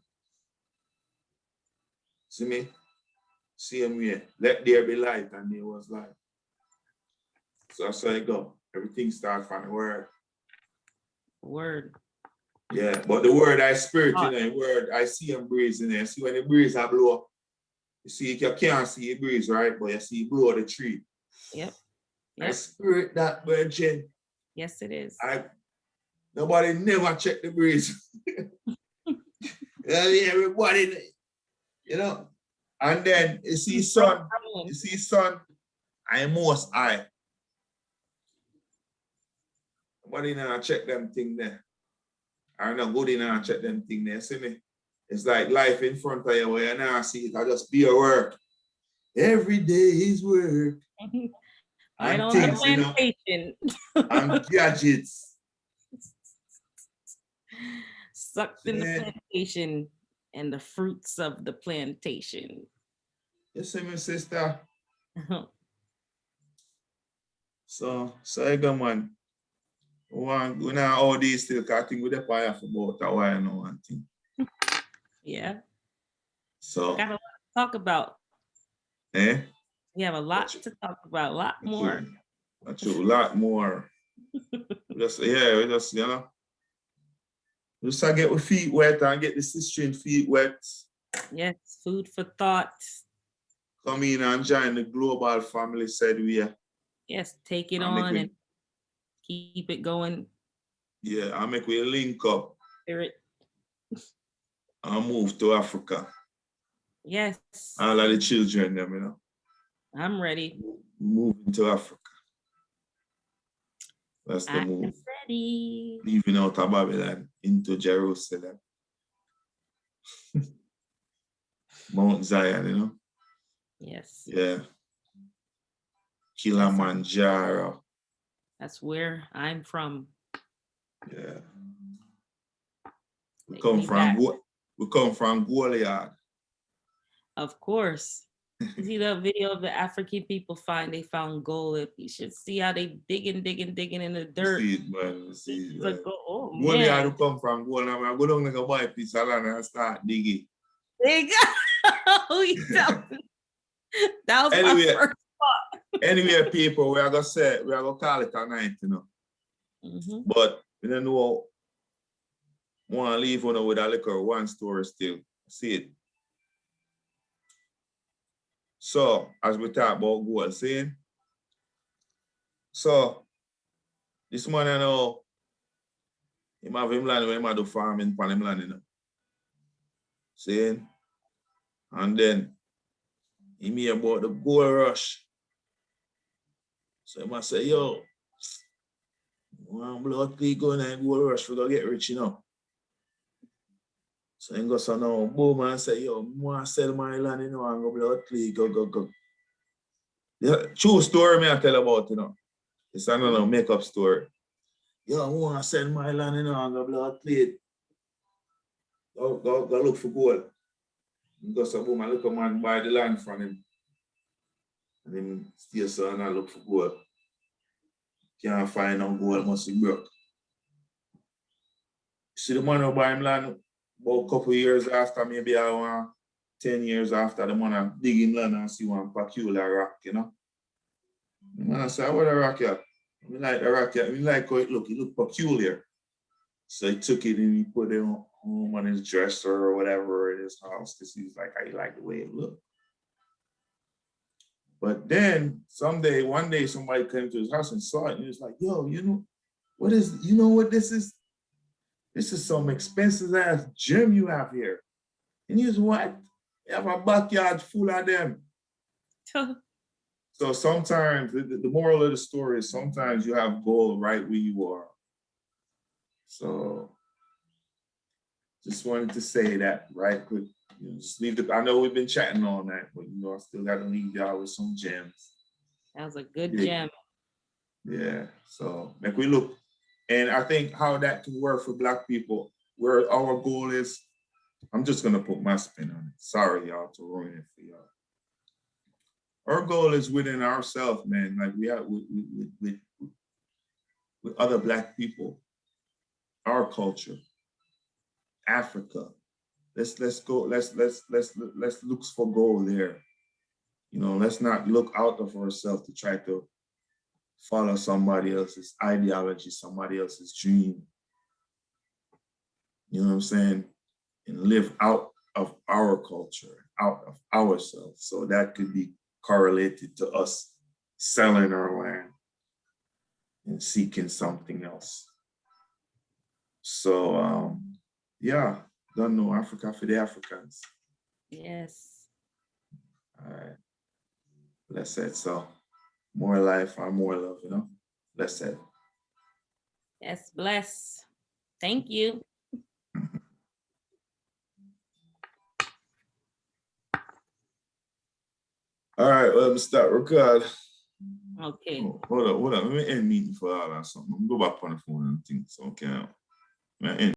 see me? Same way. Let there be light, and there was light. So that's how it go. Everything starts from the word. Word. Yeah, but the word I spirit, you know, the word I see and breeze in there. See when the breeze I blow up, you see you can't see the breeze, right? But you see it blow the tree. Yep. I spirit that virgin. Yes, it is. Nobody never check the breeze. Everybody, you know. And then you see sun, I most I. Nobody now check them thing there. I not good enough check them thing there. See me? It's like life in front of you where you now see it. I just be at work. Every day is work. Right on things, the plantation. You know, and gadgets. Sucked in the plantation and the fruits of the plantation. You see me, sister? So I go, man. We now all these still cutting with the fire for about a while now and thing. Yeah. So we got a lot to talk about. Eh? We have a lot to talk about, a lot more. A lot more. we just, you know, just to get our feet wet and get the sister feet wet. Yes, food for thought. Come in and join the global family, said we. Yes, take it on and keep it going. Yeah, I make we link up. Spirit. And move to Africa. Yes. All of the children, them, you know. I'm ready. Moving to Africa. That's the move. I'm ready. Leaving out of Babylon into Jerusalem. Mount Zion, you know. Yes. Yeah. Kilimanjaro. That's where I'm from. Yeah. We come from Goliath. Of course. You see the video of the African people they found gold. You should see how they digging in the dirt. See it, man. See it, man. Oh, Goliath who come from Gold. I go down like a buy a piece of land and start digging. Dig. That was my first thought. Anyway, people, we are gonna call it a night, you know. But we don't know. Want to leave one with a little one story still. See it. So, as we talk about gold, see? So, this man, you know, he have him land when he do farming on him land, you know. See? And then, he hear about the gold rush. So, he must say, yo, one blood click going and gold rush, we gonna get rich, you know. So he goes, so now, boom, and say, yo, I want to sell my land, you know, and go blood play, go. Yeah, true story me I tell about, you know. It's another makeup story. Yo, I want to sell my land, you know, and go blood play. Go look for gold. He goes, so boom, I look a man buy the land from him. And then still so and I look for gold. Can't find no gold, must be broke. See the man who buy him land about a couple of years after, maybe I want 10 years after, the man dig him land and see one peculiar rock, you know. The man say, what a rock here? I like the rock here. I like how it look peculiar. So he took it and he put it home on his dresser or whatever in his house because he's like, I like the way it looked. But then one day somebody came to his house and saw it and he was like, yo, you know what this is? This is some expensive ass gym you have here. And he was what? You have a backyard full of them. So sometimes the moral of the story is sometimes you have gold right where you are. So just wanted to say that right quick. You know, just leave I know we've been chatting all night, but you know, I still got to leave y'all with some gems. That was a good gem. Yeah. So like we look, and I think how that can work for Black people, where our goal is, I'm just gonna put my spin on it. Sorry, y'all, to ruin it for y'all. Our goal is within ourselves, man. Like we have with other Black people, our culture, Africa. Let's go. Let's look for goal there. You know, let's not look out of ourselves to try to follow somebody else's ideology, somebody else's dream. You know what I'm saying? And live out of our culture, out of ourselves. So that could be correlated to us selling our land and seeking something else. So yeah, don't know, Africa for the Africans. Yes. All right. Blessed. So more life and more love, you know? Blessed. Yes, bless. Thank you. All right, well, let me start record. Okay. Oh, hold up. Let me end meeting for all or something. I'm go back on the phone and think so. Okay.